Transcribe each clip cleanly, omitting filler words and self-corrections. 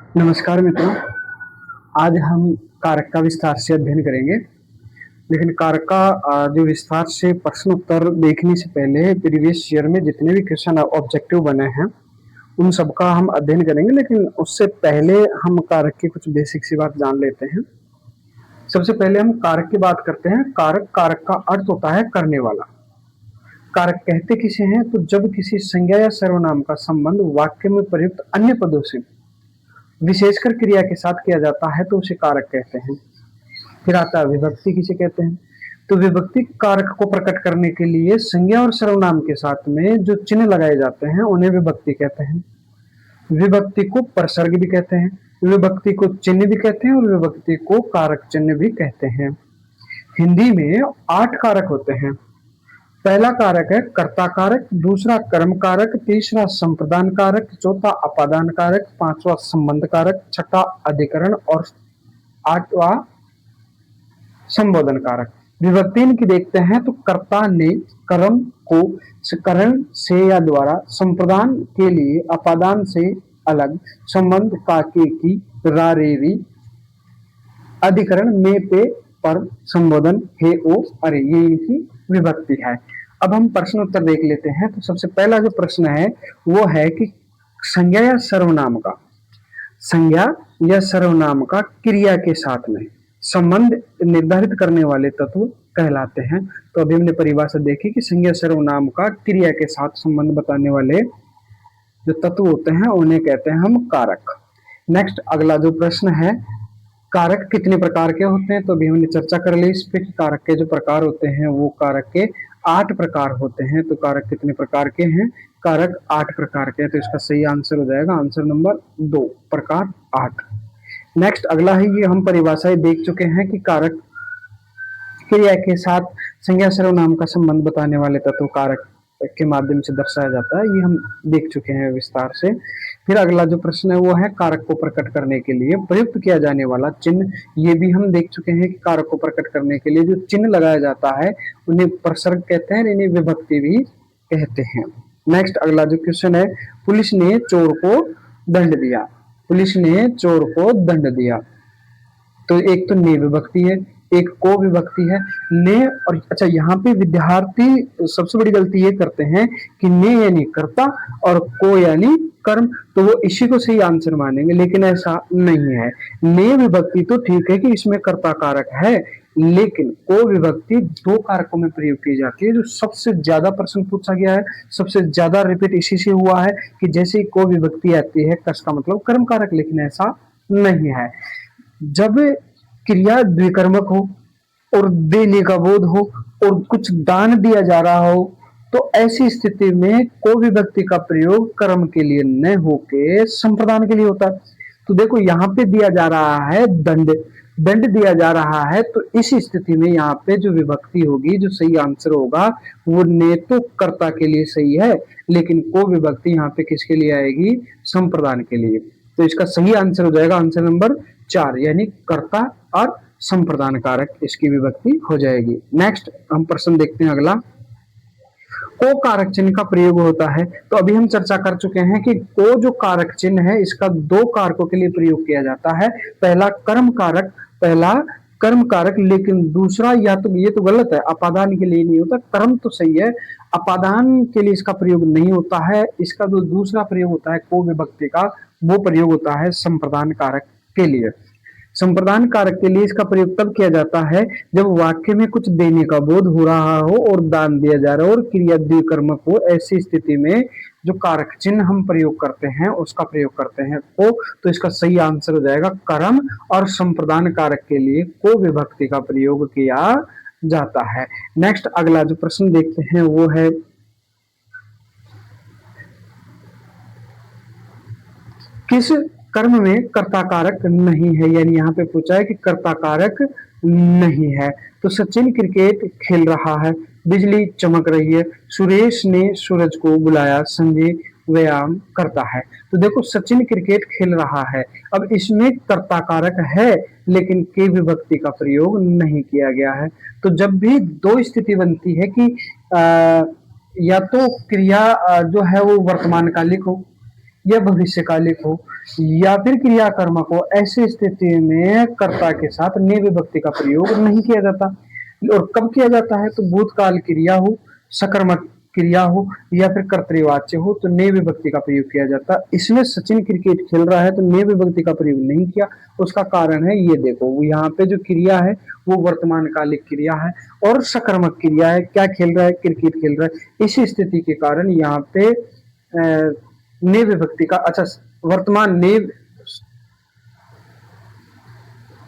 नमस्कार मित्रों। आज हम कारक का विस्तार से अध्ययन करेंगे। लेकिन कारक का जो विस्तार से प्रश्न उत्तर देखने से पहले प्रीवियस ईयर में जितने भी क्वेश्चन ऑब्जेक्टिव बने हैं उन सबका हम अध्ययन करेंगे। लेकिन उससे पहले हम कारक की कुछ बेसिक सी बात जान लेते हैं। सबसे पहले हम कारक की बात करते हैं। कारक का अर्थ होता है करने वाला। कारक कहते किसे हैं? तो जब किसी संज्ञा या सर्वनाम का संबंध वाक्य में प्रयुक्त अन्य पदों से विशेषकर क्रिया के साथ किया जाता है तो उसे कारक कहते हैं। फिर आता है विभक्ति किसे कहते हैं? तो विभक्ति कारक को प्रकट करने के लिए संज्ञा और सर्वनाम के साथ में जो चिन्ह लगाए जाते हैं उन्हें विभक्ति कहते हैं। विभक्ति को प्रसर्ग भी कहते हैं, विभक्ति को चिन्ह भी कहते हैं और विभक्ति को कारक चिन्ह भी कहते हैं। हिंदी में 8 कारक होते हैं। पहला कारक है कर्ता कारक, दूसरा कर्म कारक, तीसरा संप्रदान कारक, चौथा अपादान कारक, पांचवा संबंध कारक, छठा अधिकरण और आठवां संबोधन कारक। विभक्ति इनकी देखते हैं तो कर्ता ने कर्म को करण से या द्वारा, संप्रदान के लिए अपादान से अलग, संबंध का के की रा रे री, अधिकरण में पे पर, संबोधन हे ओ अरे, ये इनकी विभक्ति है। अब हम प्रश्न उत्तर देख लेते हैं। तो सबसे पहला जो प्रश्न है वो है कि संज्ञा या सर्वनाम का क्रिया के साथ में संबंध निर्धारित करने वाले तत्व कहलाते हैं। तो अभी हमने परिभाषा देखी कि संज्ञा सर्वनाम का क्रिया के साथ संबंध बताने वाले जो तत्व होते हैं उन्हें कहते हैं हम कारक। नेक्स्ट अगला जो प्रश्न है, कारक कितने प्रकार के होते हैं? तो अभी हमने चर्चा कर ली इस पे कि कारक के जो प्रकार होते हैं वो कारक के 8 प्रकार होते हैं। तो कारक कितने प्रकार के हैं? कारक 8 प्रकार के हैं। तो इसका सही आंसर हो जाएगा आंसर नंबर 2, प्रकार 8। नेक्स्ट अगला है, ये हम परिभाषाएं देख चुके हैं कि कारक क्रिया के साथ संज्ञा सर्वनाम का संबंध बताने वाले तत्व कारक के माध्यम से दर्शाया जाता है। ये हम देख चुके हैं विस्तार से। फिर अगला जो प्रश्न है वो है कारक को प्रकट करने के लिए प्रयुक्त किया जाने वाला चिन्ह। ये भी हम देख चुके हैं कि कारक को प्रकट करने के लिए जो चिन्ह लगाया जाता है उन्हें प्रसर्ग कहते हैं, इन्हें विभक्ति भी कहते हैं। नेक्स्ट अगला जो क्वेश्चन है, पुलिस ने चोर को दंड दिया। पुलिस ने चोर को दंड दिया। तो एक तो ने विभक्ति है, एक को विभक्ति है। ने और अच्छा, यहाँ पे विद्यार्थी सबसे बड़ी गलती ये करते हैं कि ने यानी कर्ता और को यानी कर्म, तो वो इसी को सही आंसर मानेंगे, लेकिन ऐसा नहीं है। ने विभक्ति तो ठीक है कि इसमें कर्ता कारक है, लेकिन को विभक्ति 2 कारकों में प्रयोग की जाती है। जो सबसे ज्यादा प्रश्न पूछा गया है, सबसे ज्यादा रिपीट इसी से हुआ है कि जैसे ही को विभक्ति आती है कस का मतलब कर्म कारक, लेकिन ऐसा नहीं है। जब क्रिया द्विकर्मक हो और देने का बोध हो और कुछ दान दिया जा रहा हो तो ऐसी स्थिति में को विभक्ति का प्रयोग कर्म के लिए न होके संप्रदान के लिए होता है। तो देखो यहाँ पे दिया जा रहा है दंड दिया जा रहा है, तो इस स्थिति में यहाँ पे जो विभक्ति होगी, जो सही आंसर होगा वो ने तो कर्ता के लिए सही है, लेकिन को विभक्ति यहाँ पे किसके लिए आएगी? संप्रदान के लिए। तो इसका सही आंसर हो जाएगा आंसर नंबर 4, यानी कर्ता और संप्रदान कारक इसकी विभक्ति हो जाएगी। नेक्स्ट हम प्रश्न देखते हैं अगला, को कारक चिन्ह का प्रयोग होता है। तो अभी हम चर्चा कर चुके हैं कि को जो कारक चिन्ह है इसका 2 कारकों के लिए प्रयोग किया जाता है। पहला कर्म कारक, लेकिन दूसरा या तो ये तो गलत है, अपादान के लिए नहीं होता। कर्म तो सही है, अपादान के लिए इसका प्रयोग नहीं होता है। इसका जो दूसरा प्रयोग होता है को विभक्ति का, वो प्रयोग होता है संप्रदान कारक के लिए। संप्रदान कारक के लिए इसका प्रयोग तब किया जाता है जब वाक्य में कुछ देने का बोध हो रहा हो और दान दिया जा रहा हो और क्रिया द्विकर्मक हो। ऐसी स्थिति में जो कारक चिन्ह हम प्रयोग करते हैं उसका प्रयोग करते हैं को। तो इसका सही आंसर हो जाएगा कर्म और संप्रदान कारक के लिए को विभक्ति का प्रयोग किया जाता है। नेक्स्ट अगला जो प्रश्न देखते हैं वो है, किस कर्म में कर्ता कारक नहीं है? यानी यहाँ पे पूछा है कि कर्ता कारक नहीं है। तो सचिन क्रिकेट खेल रहा है, बिजली चमक रही है, सुरेश ने सूरज को बुलाया, संजय व्यायाम करता है। तो देखो सचिन क्रिकेट खेल रहा है, अब इसमें कर्ता कारक है लेकिन के विभक्ति का प्रयोग नहीं किया गया है। तो जब भी 2 स्थिति बनती है कि या तो क्रिया जो है वो वर्तमान कालिक हो या भविष्यकालिक हो या फिर क्रियाकर्मक हो, ऐसी स्थिति में कर्ता के साथ ने विभक्ति का प्रयोग नहीं किया जाता। और कब किया जाता है? तो भूतकाल क्रिया हो, सकर्मक क्रिया हो या फिर कर्तृवाच्य हो तो ने विभक्ति का प्रयोग किया जाता। इसमें सचिन क्रिकेट खेल रहा है तो ने विभक्ति का प्रयोग नहीं किया। उसका कारण है ये देखो, यहाँ पे जो क्रिया है वो वर्तमान कालिक क्रिया है और सकर्मक क्रिया है। क्या खेल रहा है? क्रिकेट खेल रहा है। इसी स्थिति के कारण यहाँ पे ने विभक्ति का, अच्छा वर्तमान ने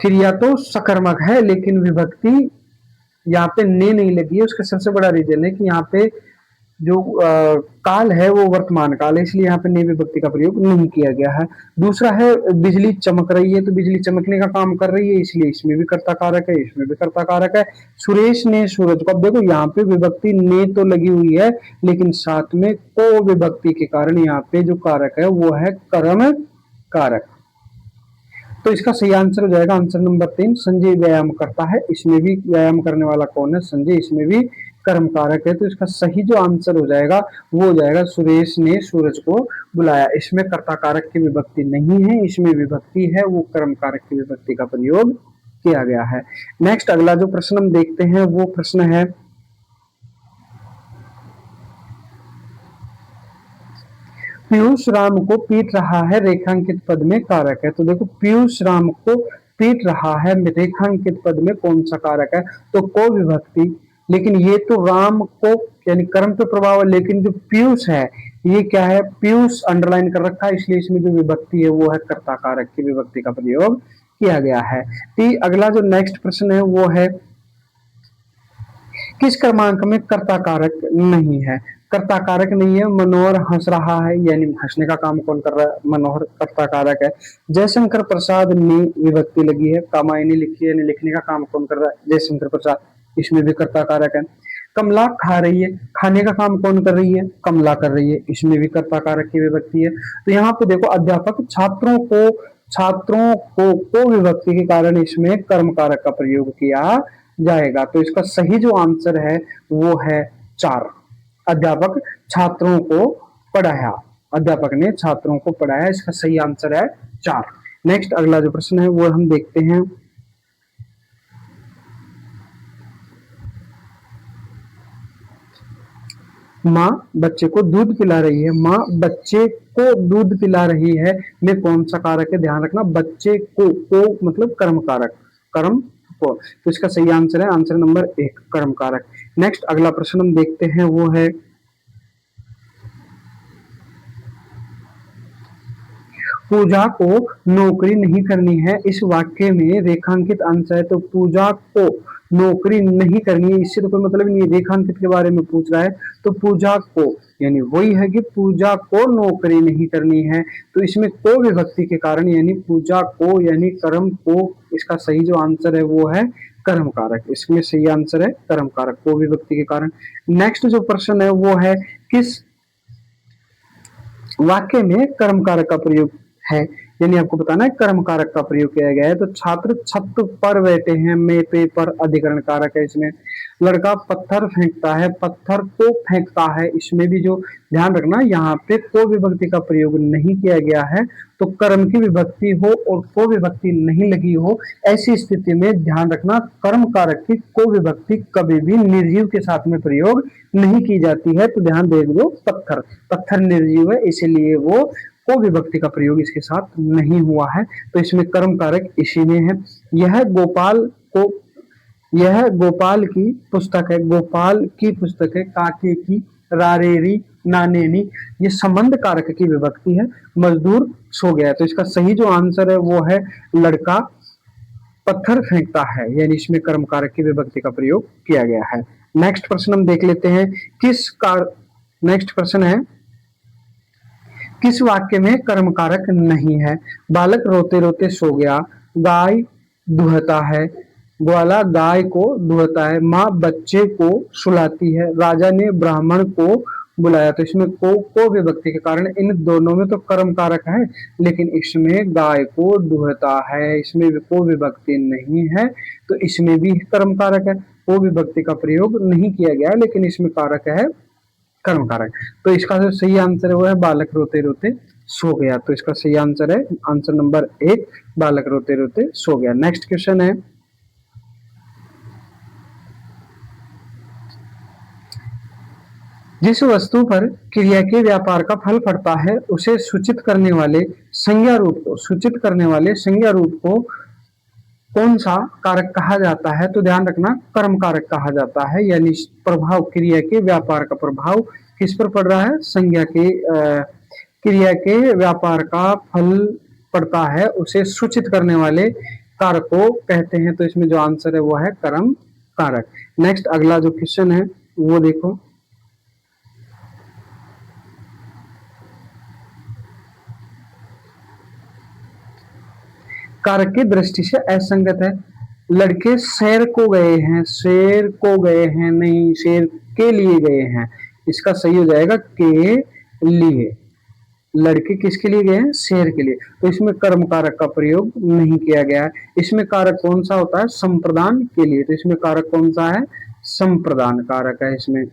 क्रिया तो सकर्मक है लेकिन विभक्ति यहाँ पे ने नहीं लगी है। उसका सबसे बड़ा रीजन है कि यहाँ पे जो काल है वो वर्तमान काल है, इसलिए यहाँ पे ने विभक्ति का प्रयोग नहीं किया गया है। दूसरा है बिजली चमक रही है, तो बिजली चमकने का काम कर रही है इसलिए इसमें भी कर्ता कारक है, इसमें भी कर्ता कारक है। सुरेश ने सूरज को, अब देखो यहाँ पे विभक्ति ने तो लगी हुई है लेकिन साथ में को विभक्ति के कारण यहाँ पे जो कारक है वो है कर्म कारक। तो इसका सही आंसर हो जाएगा आंसर नंबर 3, संजय व्यायाम करता है। इसमें भी व्यायाम करने वाला कौन है? संजय। इसमें भी कर्म कारक है तो इसका सही जो आंसर हो जाएगा वो हो जाएगा सुरेश ने सूरज को बुलाया। इसमें कर्ता कारक की विभक्ति नहीं है, इसमें विभक्ति है, वो कर्म कारक की विभक्ति का प्रयोग किया गया है। नेक्स्ट अगला जो प्रश्न हम देखते हैं वो प्रश्न है पीयूष राम को पीट रहा है, रेखांकित पद में कारक है। तो देखो पीयूष राम को पीट रहा है, रेखांकित पद में कौन सा कारक है? तो को विभक्ति। लेकिन ये तो राम को यानी कर्म पे प्रभाव है, लेकिन जो पीयूष है ये क्या है? पीयूष अंडरलाइन कर रखा है इसलिए इसमें जो विभक्ति है वो है कर्ता कारक की विभक्ति का प्रयोग किया गया है। तो अगला जो नेक्स्ट प्रश्न है वो है किस क्रमांक में कर्ता कारक नहीं है? कर्ता कारक नहीं है, मनोहर हंस रहा है यानी हंसने का काम कौन कर रहा है? मनोहर कर्ता कारक है। जयशंकर प्रसाद ने विभक्ति लगी है, कामायनी लिखी है यानी लिखने का काम कौन कर रहा है? जयशंकर प्रसाद, इसमें भी कर्ता कारक है। कमला खा रही है, खाने का काम कौन कर रही है? कमला कर रही है, इसमें भी कर्ता कारक की विभक्ति है। तो यहाँ पे देखो अध्यापक छात्रों को विभक्ति के कारण इसमें कर्म कारक का प्रयोग किया जाएगा। तो इसका सही जो आंसर है वो है 4, अध्यापक छात्रों को पढ़ाया, अध्यापक ने छात्रों को पढ़ाया, इसका सही आंसर है 4। नेक्स्ट अगला जो प्रश्न है वो हम देखते हैं माँ बच्चे को दूध पिला रही है, माँ बच्चे को दूध पिला रही है में कौन सा कारक है? ध्यान रखना बच्चे को मतलब कर्म कारक, कर्म को। तो इसका सही आंसर है आंसर नंबर 1 कर्म कारक। नेक्स्ट अगला प्रश्न हम देखते हैं वो है पूजा को नौकरी नहीं करनी है, इस वाक्य में रेखांकित अंश है। तो पूजा को नौकरी नहीं करनी है इससे तो कोई मतलब नहीं, रेखांकित के बारे में पूछ रहा है तो पूजा को यानी वही है कि पूजा को नौकरी नहीं करनी है। तो इसमें को विभक्ति के कारण यानी पूजा को यानी कर्म को, इसका सही जो आंसर है वो है कर्म कारक। इसमें सही आंसर है कर्म कारक को विभक्ति के कारण। नेक्स्ट जो प्रश्न है वो है किस वाक्य में कर्म कारक का प्रयोग है, यानी आपको बताना है कर्म कारक का प्रयोग किया गया है। तो छात्र छत पर बैठे हैं में पे पर अधिकरण कारक है इसमें। लड़का पत्थर फेंकता है, पत्थर को फेंकता है, इसमें भी जो ध्यान रखना यहाँ पे को विभक्ति का प्रयोग नहीं किया गया है। तो कर्म की विभक्ति हो और को विभक्ति नहीं लगी हो ऐसी स्थिति में ध्यान रखना कर्म कारक की को विभक्ति कभी भी निर्जीव के साथ में प्रयोग नहीं की जाती है। तो ध्यान दे दो पत्थर, पत्थर निर्जीव है इसीलिए वो को विभक्ति का प्रयोग इसके साथ नहीं हुआ है। तो इसमें कर्म कारक इसी में है। यह गोपाल की पुस्तक है, गोपाल की पुस्तक है, काके की, रारेरी, नानेनी, ये संबंध कारक की विभक्ति है। मजदूर सो गया, तो इसका सही जो आंसर है वो है लड़का पत्थर फेंकता है, यानी इसमें कर्म कारक की विभक्ति का प्रयोग किया गया है। नेक्स्ट प्रश्न हम देख लेते हैं नेक्स्ट प्रश्न है किस वाक्य में कर्म कारक नहीं है? बालक रोते रोते सो गया, गाय दुहता है, ग्वाला गाय को दुहता है, माँ बच्चे को सुलाती है, राजा ने ब्राह्मण को बुलाया। तो इसमें को विभक्ति के कारण इन दोनों में तो कर्म कारक है लेकिन इसमें गाय को दुहता है, इसमें को विभक्ति नहीं है तो इसमें भी कर्म कारक है। को विभक्ति का प्रयोग नहीं किया गया लेकिन इसमें कारक है कर्म कारक। तो इसका जो सही आंसर है वो है बालक रोते रोते सो गया। तो इसका सही आंसर है आंसर नंबर 1, बालक रोते रोते सो गया। नेक्स्ट क्वेश्चन है, जिस वस्तु पर क्रिया के व्यापार का फल पड़ता है उसे सूचित करने वाले संज्ञा रूप को, सूचित करने वाले संज्ञा रूप को कौन सा कारक कहा जाता है? तो ध्यान रखना कर्म कारक कहा जाता है, यानी प्रभाव, क्रिया के व्यापार का प्रभाव किस पर पड़ रहा है? संज्ञा के क्रिया के व्यापार का फल पड़ता है उसे सूचित करने वाले कारक को कहते हैं। तो इसमें जो आंसर है वो है कर्म कारक। नेक्स्ट अगला जो क्वेश्चन है वो देखो, कारक की दृष्टि से असंगत है। लड़के शेर को गए हैं, शेर को गए हैं नहीं, शेर के लिए गए हैं। इसका सही हो जाएगा के लिए। लड़के किसके लिए गए हैं? शेर के लिए। तो इसमें कर्म कारक का प्रयोग नहीं किया गया है। इसमें कारक कौन सा होता है? संप्रदान के लिए। तो इसमें कारक कौन सा है? संप्रदान कारक है इसमें।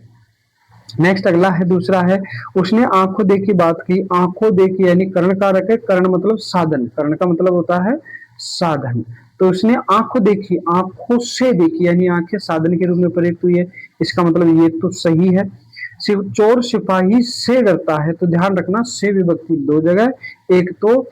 नेक्स्ट अगला है, दूसरा है, उसने आंखों देखी बात की। आंखों देखी यानी कर्ण कारक है। कर्ण मतलब साधन, कर्ण का मतलब होता है साधन। तो उसने आंखों देखी, आंखों से देखी यानी आंखें साधन के रूप में प्रयुक्त हुई है। इसका मतलब ये तो सही है। चोर सिपाही से डरता है। तो ध्यान रखना से विभक्ति दो जगह, एक तो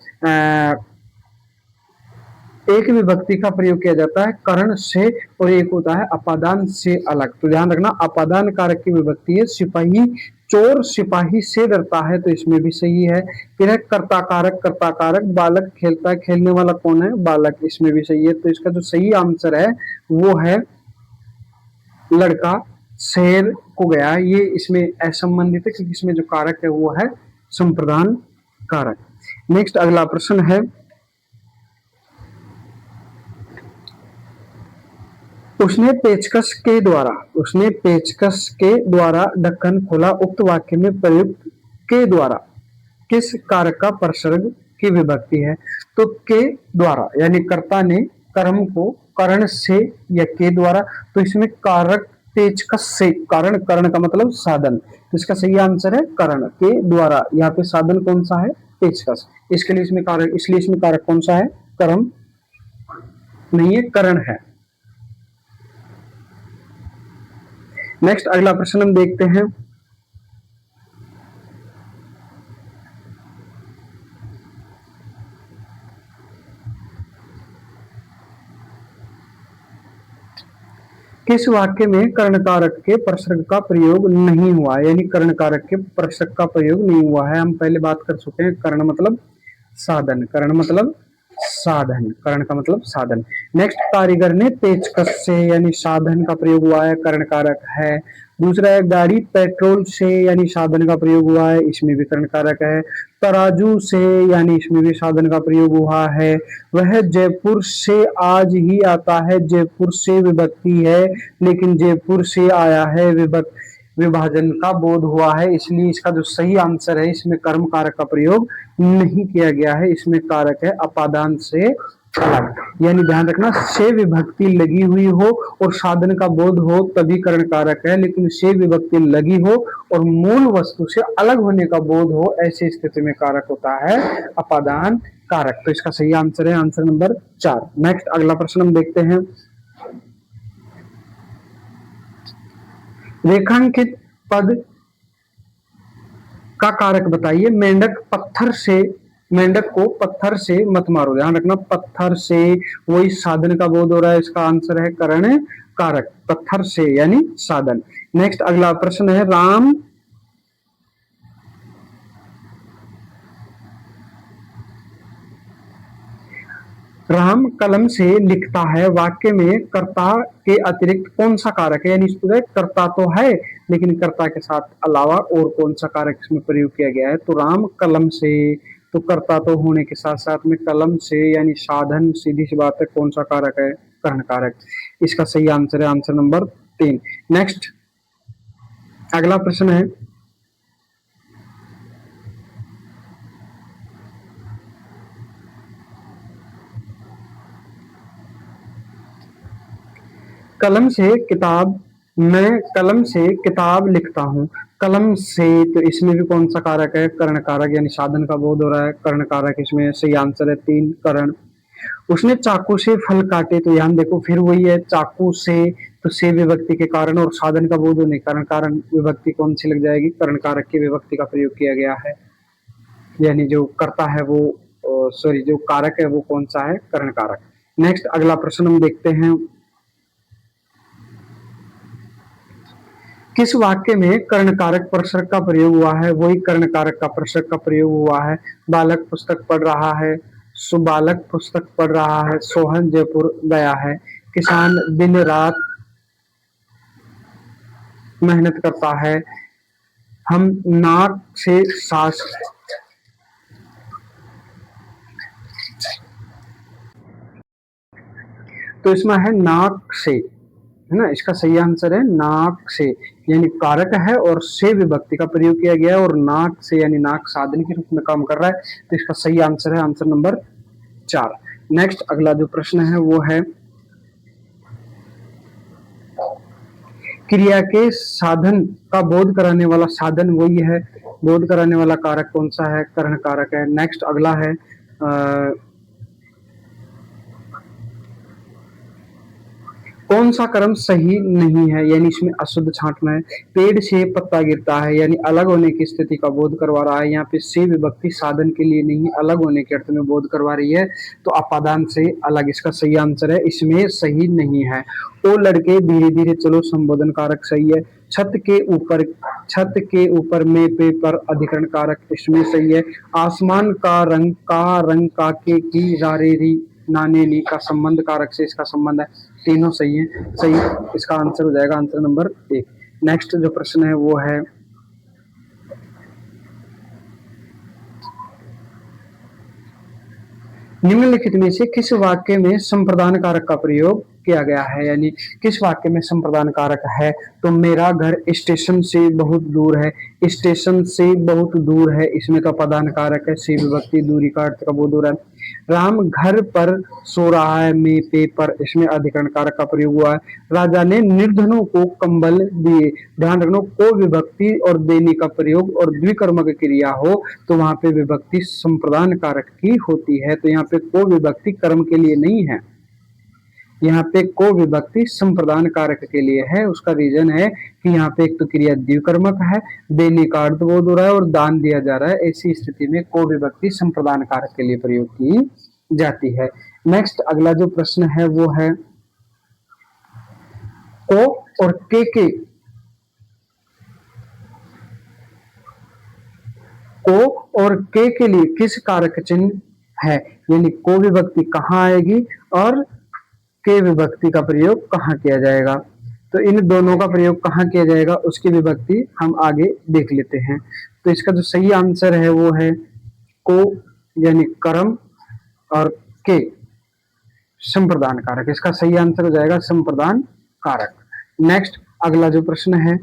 एक विभक्ति का प्रयोग किया जाता है कर्ण से, और एक होता है अपादान से अलग। तो ध्यान रखना अपादान कारक की विभक्ति है सिपाही। चोर सिपाही से डरता है, तो इसमें भी सही है। फिर है कर्ता कारक, कर्ता कारक बालक खेलता है, खेलने वाला कौन है? बालक, इसमें भी सही है। तो इसका जो सही आंसर है वो है लड़का शेर को गया। ये इसमें असंबंधित है क्योंकि इसमें जो कारक है वो है संप्रदान कारक। नेक्स्ट अगला प्रश्न है, उसने पेचकस के द्वारा, उसने पेचकस के द्वारा ढक्कन खोला। उक्त वाक्य में प्रयुक्त के द्वारा किस कारक का प्रसर्ग की विभक्ति है? तो के द्वारा यानी कर्ता ने कर्म को कर्ण से या के द्वारा। तो इसमें कारक पेचकस से, कारण, कर्ण का मतलब साधन। तो इसका सही आंसर है कर्ण के द्वारा। यहाँ पे साधन कौन सा है? पेचकस। इसके लिए इसमें कारक, इसलिए इसमें कारक कौन सा है? कर्म नहीं है, कर्ण है। नेक्स्ट अगला प्रश्न हम देखते हैं, किस वाक्य में कर्ण कारक के प्रसर्ग का प्रयोग नहीं हुआ? यानी कर्ण कारक के प्रसर्ग का प्रयोग नहीं हुआ है। हम पहले बात कर चुके हैं। कर्ण मतलब साधन, कर्ण मतलब साधन, कर्ण का मतलब साधन। नेक्स्ट, कारीगर ने पेचकस से यानी साधन का प्रयोग हुआ है, कर्ण कारक है। दूसरा है, गाड़ी पेट्रोल से यानी साधन का प्रयोग हुआ है, इसमें भी कर्ण कारक है। तराजू से यानी इसमें भी साधन का प्रयोग हुआ है। वह जयपुर से आज ही आता है, जयपुर से विभक्ति है लेकिन जयपुर से आया है विभाजन का बोध हुआ है, इसलिए इसका जो सही आंसर है इसमें कर्म कारक का प्रयोग नहीं किया गया है। इसमें कारक है अपादान से अलग। यानी ध्यान रखना, से विभक्ति लगी हुई हो और साधन का बोध हो तभी कर्ण कारक है, लेकिन से विभक्ति लगी हो और मूल वस्तु से अलग होने का बोध हो, ऐसी स्थिति में कारक होता है अपादान कारक। तो इसका सही आंसर है आंसर नंबर 4। नेक्स्ट अगला प्रश्न हम देखते हैं, रेखांकित पद का कारक बताइए। मेंढक पत्थर से, मेंढक को पत्थर से मत मारो। ध्यान रखना, पत्थर से वही साधन का बोध हो रहा है, इसका आंसर है कर्ण कारक, पत्थर से यानी साधन। नेक्स्ट अगला प्रश्न है, राम कलम से लिखता है। वाक्य में कर्ता के अतिरिक्त कौन सा कारक है? यानी कर्ता तो है लेकिन कर्ता के साथ अलावा और कौन सा कारक इसमें प्रयोग किया गया है? तो राम कलम से, तो कर्ता तो होने के साथ साथ में कलम से यानी साधन, सीधी सी बात है कौन सा कारक है? कर्ण कारक। इसका सही आंसर है आंसर नंबर 3। नेक्स्ट अगला प्रश्न है, कलम से किताब मैं कलम से किताब लिखता हूँ। कलम से, तो इसमें भी कौन सा कारक है? कर्ण कारक, यानी साधन का बोध हो रहा है। कर्ण कारक इसमें सही आंसर है 3 कर्ण। उसने चाकू से फल काटे, तो यहाँ देखो फिर वही है, चाकू से, तो से विभक्ति के कारण और साधन का बोध होने कारण कारण विभक्ति कौन सी लग जाएगी? कर्ण कारक की विभक्ति का प्रयोग किया गया है, यानी जो करता है वो, सॉरी, जो कारक है वो कौन सा है? कर्ण कारक। नेक्स्ट अगला प्रश्न हम देखते हैं, किस वाक्य में कर्ण कारक प्रसर्ग का प्रयोग हुआ है? वही कर्ण कारक का प्रसर्ग का प्रयोग हुआ है। बालक पुस्तक पढ़ रहा है, सुबालक पुस्तक पढ़ रहा है, सोहन जयपुर गया है, किसान दिन रात मेहनत करता है, हम नाक से सांस, तो इसमें है नाक से, है ना, इसका सही आंसर है नाक से, यानी कारक है और से विभक्ति का प्रयोग किया गया है और नाक से यानी नाक साधन के रूप में काम कर रहा है, तो इसका सही आंसर है आंसर नंबर 4। नेक्स्ट अगला जो प्रश्न है वो है, क्रिया के साधन का बोध कराने वाला साधन वही है, बोध कराने वाला कारक कौन सा है? कर्ण कारक है। नेक्स्ट अगला है, कौन सा कर्म सही नहीं है, यानी इसमें अशुद्ध छांटना है। पेड़ से पत्ता गिरता है, यानी अलग होने की स्थिति का बोध करवा रहा है। यहाँ पे से विभक्ति साधन के लिए नहीं, अलग होने के अर्थ में बोध करवा रही है, तो अपादान से अलग इसका सही आंसर है, इसमें सही नहीं है। ओ लड़के धीरे धीरे चलो संबोधन कारक सही है। छत के ऊपर, छत के ऊपर में पे पर अधिकरण कारक इसमें सही है। आसमान का रंग काके की रारे री नाने नी का संबंध कारक से इसका संबंध है, तीनों सही है, सही इसका आंसर हो जाएगा आंसर नंबर 1। नेक्स्ट जो प्रश्न है वो है, निम्नलिखित में से किस वाक्य में संप्रदान कारक का प्रयोग किया गया है, यानी किस वाक्य में संप्रदान कारक है? तो मेरा घर स्टेशन से बहुत दूर है, स्टेशन से बहुत दूर है, इसमें तो अपादान कारक है, से विभक्ति दूरी का अर्थ का बोध हो रहा है। राम घर पर सो रहा है, में पे पर, इसमें अधिकरण कारक का प्रयोग हुआ है। राजा ने निर्धनों को कंबल दिए, ध्यान रखना को विभक्ति और देने का प्रयोग और द्विकर्मक क्रिया हो तो वहां पे विभक्ति संप्रदान कारक की होती है, तो यहाँ पे को विभक्ति कर्म के लिए नहीं है, यहाँ पे को विभक्ति संप्रदान कारक के लिए है। उसका रीजन है कि यहाँ पे एक तो क्रिया द्विकर्मक है, देने का अर्थ बोध हो रहा है और दान दिया जा रहा है, ऐसी स्थिति में को विभक्ति संप्रदान कारक के लिए प्रयोग की जाती है। नेक्स्ट अगला जो प्रश्न है वो है, को और के को और के लिए किस कारक चिन्ह है, यानी को विभक्ति कहाँ आएगी और के विभक्ति का प्रयोग कहाँ किया जाएगा, तो इन दोनों का प्रयोग कहाँ किया जाएगा उसकी विभक्ति हम आगे देख लेते हैं। तो इसका जो सही आंसर है वो है को, यानी कर्म, और के संप्रदान कारक, इसका सही आंसर हो जाएगा संप्रदान कारक। नेक्स्ट अगला जो प्रश्न है,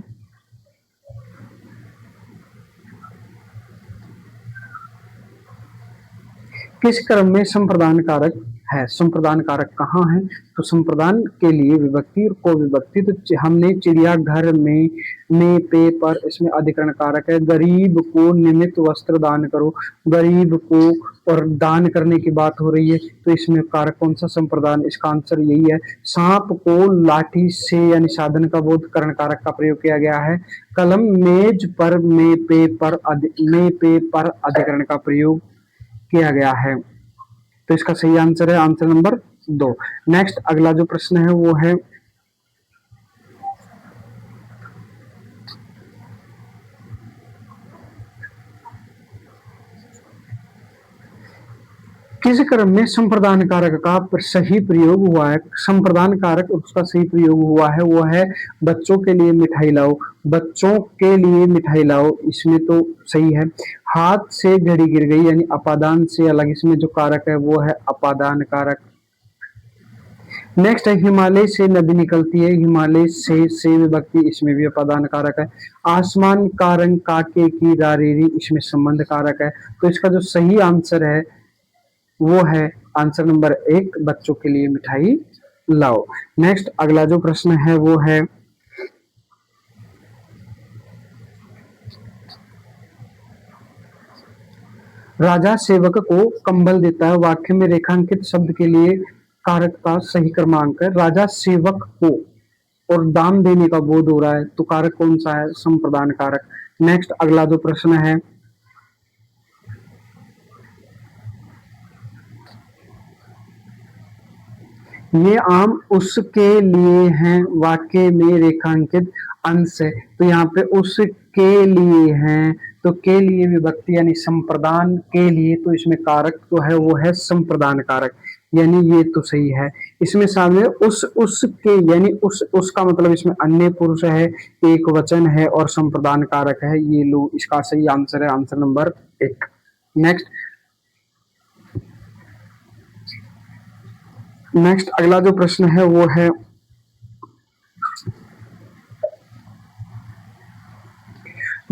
किस क्रम में संप्रदान कारक है? संप्रदान कारक कहाँ है? तो संप्रदान के लिए विभक्ति और को विभक्ति, तो हमने चिड़ियाघर में पे पर, इसमें अधिकरण कारक है। गरीब को नियमित वस्त्र दान करो, गरीब को और दान करने की बात हो रही है, तो इसमें कारक कौन सा संप्रदान? इसका आंसर यही है। सांप को लाठी से यानी साधन का बोध करण कारक का प्रयोग किया गया है। कलम मेज पर में पे पर अधिकरण का प्रयोग किया गया है, तो इसका सही आंसर है आंसर नंबर 2। नेक्स्ट अगला जो प्रश्न है वो है, किस क्रम में संप्रदान कारक का सही प्रयोग हुआ है? संप्रदान कारक उसका सही प्रयोग हुआ है वो है बच्चों के लिए मिठाई लाओ, बच्चों के लिए मिठाई लाओ, इसमें तो सही है। हाथ से घड़ी गिर गई, यानी अपादान से अलग, इसमें जो कारक है वो है अपादान कारक। नेक्स्ट है हिमालय से नदी निकलती है, हिमालय से विभक्ति, इसमें भी अपादान कारक है। आसमान का रंग काके की रारेरी, इसमें संबंध कारक है, तो इसका जो सही आंसर है वो है आंसर नंबर 1, बच्चों के लिए मिठाई लाओ। नेक्स्ट अगला जो प्रश्न है वो है, राजा सेवक को कंबल देता है, वाक्य में रेखांकित शब्द के लिए कारक का सही क्रमांक है। राजा सेवक को और दाम देने का बोध हो रहा है, तो कारक कौन सा है? संप्रदान कारक। नेक्स्ट अगला जो प्रश्न है, ये आम उसके लिए हैं, वाक्य में रेखांकित अंश है, तो यहाँ पे उसके लिए हैं, तो के लिए विभक्ति यानी संप्रदान के लिए, तो इसमें कारक तो है वो है संप्रदान कारक, यानी ये तो सही है। इसमें सामने उसके यानी उसका मतलब इसमें अन्य पुरुष है, एक वचन है और संप्रदान कारक है, ये लो इसका सही आंसर है, आंसर नंबर 1। नेक्स्ट अगला जो प्रश्न है वो है,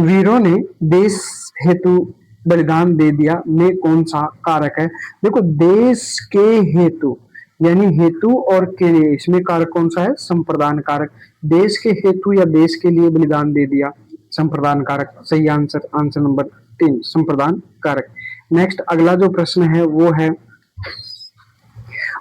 वीरों ने देश हेतु बलिदान दे दिया में कौन सा कारक है? देखो देश के हेतु यानी हेतु और के लिए, इसमें कारक कौन सा है? संप्रदान कारक। देश के हेतु या देश के लिए बलिदान दे दिया, संप्रदान कारक, सही आंसर, आंसर नंबर 3 संप्रदान कारक। नेक्स्ट अगला जो प्रश्न है वो है,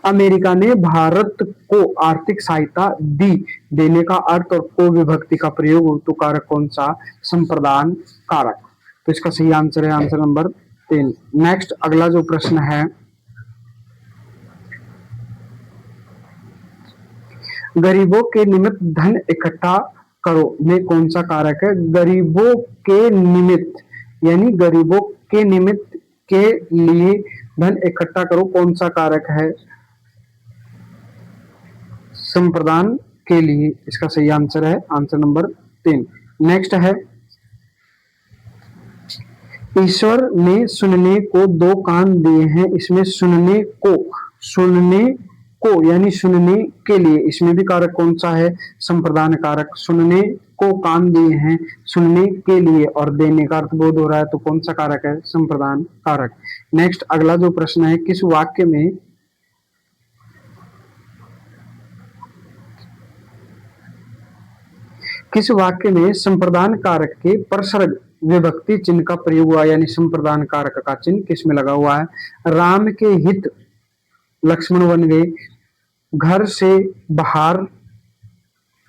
अमेरिका ने भारत को आर्थिक सहायता दी, देने का अर्थ और को विभक्ति का प्रयोग तो कारक कौन सा? संप्रदान कारक, तो इसका सही आंसर है, आंसर नंबर 3। नेक्स्ट अगला जो प्रश्न है, गरीबों के निमित्त धन इकट्ठा करो में कौन सा कारक है? गरीबों के निमित्त यानी गरीबों के निमित्त के लिए धन इकट्ठा करो, कौन सा कारक है? संप्रदान के लिए, इसका सही आंसर है, आंसर नंबर 3। नेक्स्ट है, ईश्वर ने सुनने को 2 कान दिए हैं, इसमें सुनने को यानी सुनने के लिए, इसमें भी कारक कौन सा है? संप्रदान कारक। सुनने को कान दिए हैं, सुनने के लिए और देने का अर्थ बोध हो रहा है, तो कौन सा कारक है? संप्रदान कारक। नेक्स्ट अगला जो प्रश्न है, किस वाक्य में संप्रदान कारक के परसर्ग विभक्ति चिन्ह का प्रयोग हुआ, यानी संप्रदान कारक का चिन्ह किस में लगा हुआ है? राम के हित लक्ष्मण वन गए, घर से बाहर,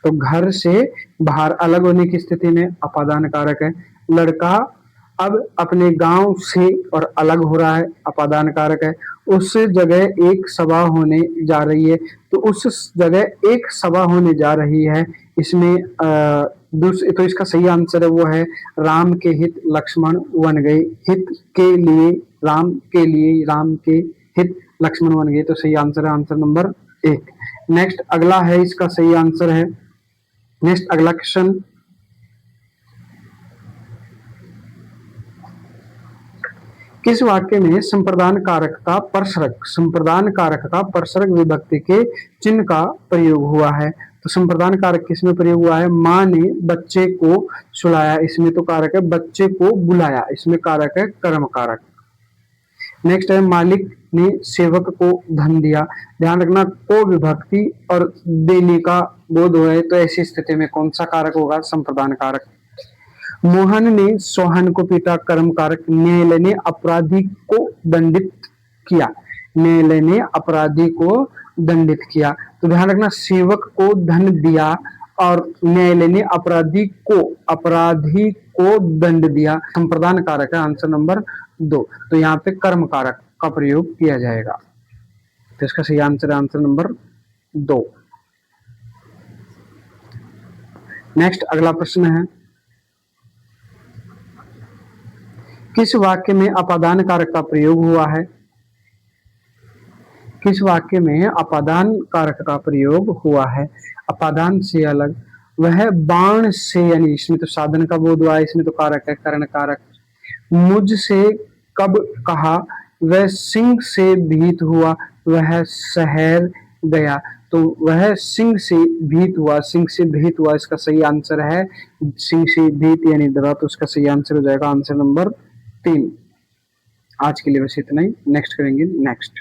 तो घर से बाहर अलग होने की स्थिति में अपादान कारक है। लड़का अब अपने गांव से और अलग हो रहा है, अपादान कारक है। उस जगह एक सभा होने जा रही है, तो उस जगह एक सभा होने जा रही है, इसमें तो इसका सही आंसर है वो है, राम के हित लक्ष्मण वन गए, हित के लिए, राम के लिए, राम के हित लक्ष्मण वन गए, तो सही आंसर है, आंसर नंबर 1। नेक्स्ट अगला है, इसका सही आंसर है, नेक्स्ट अगला क्वेश्चन, किस वाक्य में संप्रदान कारक का परसर्ग विभक्ति के चिन्ह का प्रयोग हुआ है? तो संप्रदान कारक किसमें प्रयोग हुआ है? माँ ने बच्चे को सुलाया, इसमें तो कारक है बच्चे को बुलाया, इसमें कारक है कर्म कारक। नेक्स्ट है, मालिक ने सेवक को धन दिया, ध्यान रखना को विभक्ति और देने का बोध हो, तो ऐसी स्थिति में कौन सा कारक होगा? संप्रदान कारक। मोहन ने सोहन को पीटा, कर्म कारक। न्यायालय ने अपराधी को दंडित किया, न्यायालय ने अपराधी को दंडित किया, तो ध्यान रखना सेवक को धन दिया और न्यायालय ने अपराधी को दंड दिया, संप्रदान कारक है, आंसर नंबर 2। तो यहाँ पे कर्म कारक का प्रयोग किया जाएगा, तो इसका सही आंसर है, आंसर नंबर 2। नेक्स्ट अगला प्रश्न है, किस वाक्य में अपादान कारक का प्रयोग हुआ है? किस वाक्य में अपादान कारक का प्रयोग हुआ है? अपादान से अलग, वह बाण से, यानी इसमें तो साधन का बोध हुआ है, इसमें तो कारक है कर्ण कारक। मुझसे कब कहा, वह सिंह से भीत हुआ, वह शहर गया, तो वह सिंह से भीत हुआ, सिंह से भीत हुआ, इसका सही आंसर है सिंह से भीत यानी डरा, तो उसका सही आंसर हो जाएगा, आंसर नंबर 3। आज के लिए बस इतना ही, नेक्स्ट करेंगे नेक्स्ट।